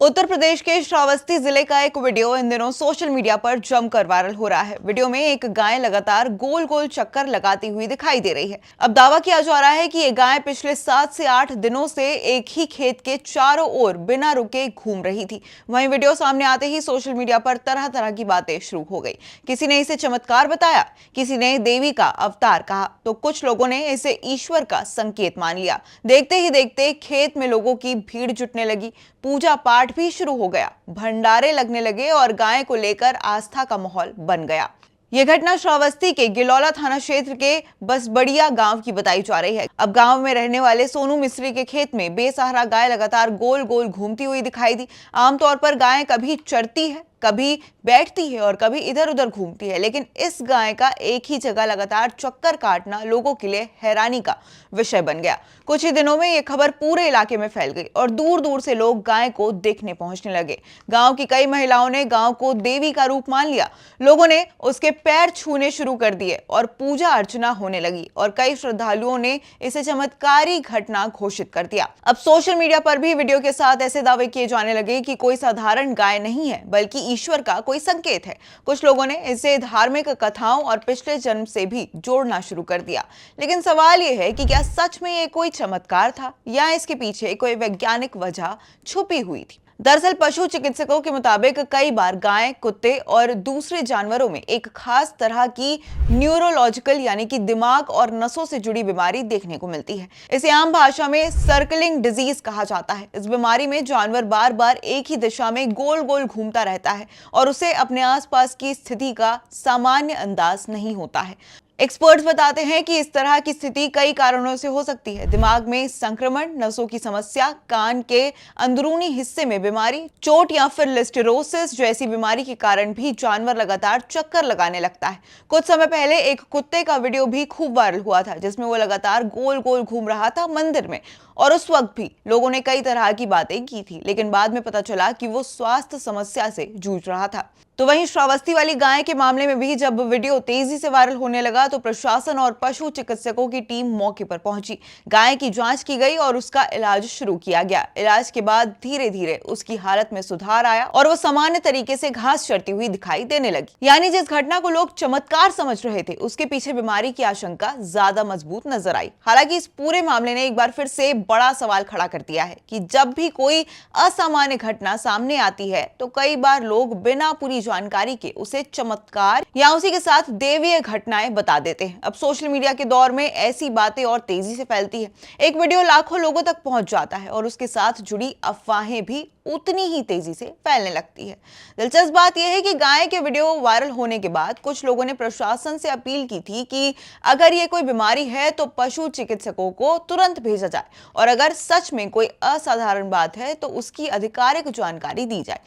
उत्तर प्रदेश के श्रावस्ती जिले का एक वीडियो इन दिनों सोशल मीडिया पर जमकर वायरल हो रहा है। वीडियो में एक गाय लगातार गोल गोल चक्कर लगाती हुई दिखाई दे रही है। अब दावा किया जा रहा है कि ये गाय पिछले 7 से 8 दिनों से एक ही खेत के चारों ओर बिना रुके घूम रही थी। वहीं वीडियो सामने आते ही सोशल मीडिया पर तरह तरह की बातें शुरू हो गई। किसी ने इसे चमत्कार बताया, किसी ने देवी का अवतार कहा, तो कुछ लोगों ने इसे ईश्वर का संकेत मान लिया। देखते ही देखते खेत में लोगों की भीड़ जुटने लगी, पूजा पाठ भी शुरू हो गया, भंडारे लगने लगे और गाय को लेकर आस्था का माहौल बन गया। यह घटना श्रावस्ती के गिलौला थाना क्षेत्र के बसबड़िया गांव की बताई जा रही है। अब गांव में रहने वाले सोनू मिस्त्री के खेत में बेसहारा गाय लगातार गोल गोल घूमती हुई दिखाई दी। आमतौर पर गाय कभी चरती है, कभी बैठती है और कभी इधर उधर घूमती है, लेकिन इस गाय का एक ही जगह लगातार चक्कर काटना लोगों के लिए हैरानी का विषय बन गया। कुछ ही दिनों में यह खबर पूरे इलाके में फैल गई और दूर दूर से लोग गाय को देखने पहुंचने लगे। गांव की कई महिलाओं ने गांव को देवी का रूप मान लिया। लोगों ने उसके पैर छूने शुरू कर दिए और पूजा अर्चना होने लगी और कई श्रद्धालुओं ने इसे चमत्कारी घटना घोषित कर दिया। अब सोशल मीडिया पर भी वीडियो के साथ ऐसे दावे किए जाने लगे कि कोई साधारण गाय नहीं है, बल्कि ईश्वर का कोई संकेत है। कुछ लोगों ने इसे धार्मिक कथाओं और पिछले जन्म से भी जोड़ना शुरू कर दिया। लेकिन सवाल यह है कि क्या सच में ये कोई चमत्कार था या इसके पीछे कोई वैज्ञानिक वजह छुपी हुई थी? दरअसल पशु चिकित्सकों के मुताबिक कई बार गाय, कुत्ते और दूसरे जानवरों में एक खास तरह की न्यूरोलॉजिकल यानी कि दिमाग और नसों से जुड़ी बीमारी देखने को मिलती है। इसे आम भाषा में सर्कलिंग डिजीज कहा जाता है। इस बीमारी में जानवर बार बार एक ही दिशा में गोल गोल घूमता रहता है और उसे अपने आसपास की स्थिति का सामान्य अंदाज नहीं होता है। एक्सपर्ट्स बताते हैं कि इस तरह की स्थिति कई कारणों से हो सकती है। दिमाग में संक्रमण, नसों की समस्या, कान के अंदरूनी हिस्से में बीमारी, चोट या फिर लिस्टेरोसिस जैसी बीमारी के कारण भी जानवर लगातार चक्कर लगाने लगता है। कुछ समय पहले एक कुत्ते का वीडियो भी खूब वायरल हुआ था, जिसमें वो लगातार गोल गोल घूम रहा था मंदिर में, और उस वक्त भी लोगों ने कई तरह की बातें की थी, लेकिन बाद में पता चला कि वो स्वास्थ्य समस्या से जूझ रहा था। तो वहीं श्रावस्ती वाली गाय के मामले में भी जब वीडियो तेजी से वायरल होने लगा तो प्रशासन और पशु चिकित्सकों की टीम मौके पर पहुंची। गाय की जांच की गई और उसका इलाज शुरू किया गया। इलाज के बाद धीरे धीरे उसकी हालत में सुधार आया और वो सामान्य तरीके से घास चरती हुई दिखाई देने लगी। यानी जिस घटना को लोग चमत्कार समझ रहे थे, उसके पीछे बीमारी की आशंका ज्यादा मजबूत नजर आई। हालांकि इस पूरे मामले ने एक बार फिर से बड़ा सवाल खड़ा कर दिया है कि जब भी कोई असामान्य घटना सामने आती है तो कई बार लोग बिना पूरी जानकारी के उसे चमत्कार या उसी के साथ देवीय घटनाएं बता देते हैं। अब सोशल मीडिया के दौर में ऐसी बातें और तेजी से फैलती है। एक वीडियो लाखों लोगों तक पहुंच जाता है और उसके साथ जुड़ी अफवाहें भी उतनी ही तेजी से फैलने लगती है। दिलचस्प बात यह है कि गाय के वीडियो वायरल होने के बाद कुछ लोगों ने प्रशासन से अपील की थी कि अगर ये कोई बीमारी है तो पशु चिकित्सकों को तुरंत भेजा जाए और अगर सच में कोई असाधारण बात है तो उसकी आधिकारिक जानकारी दी जाए।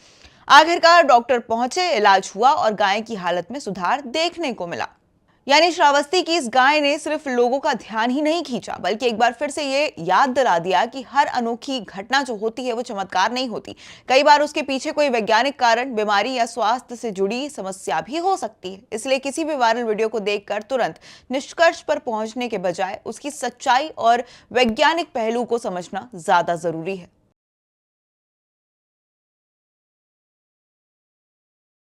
आखिरकार डॉक्टर पहुंचे, इलाज हुआ और गाय की हालत में सुधार देखने को मिला। यानी श्रावस्ती की इस गाय ने सिर्फ लोगों का ध्यान ही नहीं खींचा, बल्कि एक बार फिर से ये याद दिला दिया कि हर अनोखी घटना जो होती है वो चमत्कार नहीं होती। कई बार उसके पीछे कोई वैज्ञानिक कारण, बीमारी या स्वास्थ्य से जुड़ी समस्या भी हो सकती है। इसलिए किसी भी वायरल वीडियो को देखकर तुरंत निष्कर्ष पर पहुंचने के बजाय उसकी सच्चाई और वैज्ञानिक पहलू को समझना ज्यादा जरूरी है।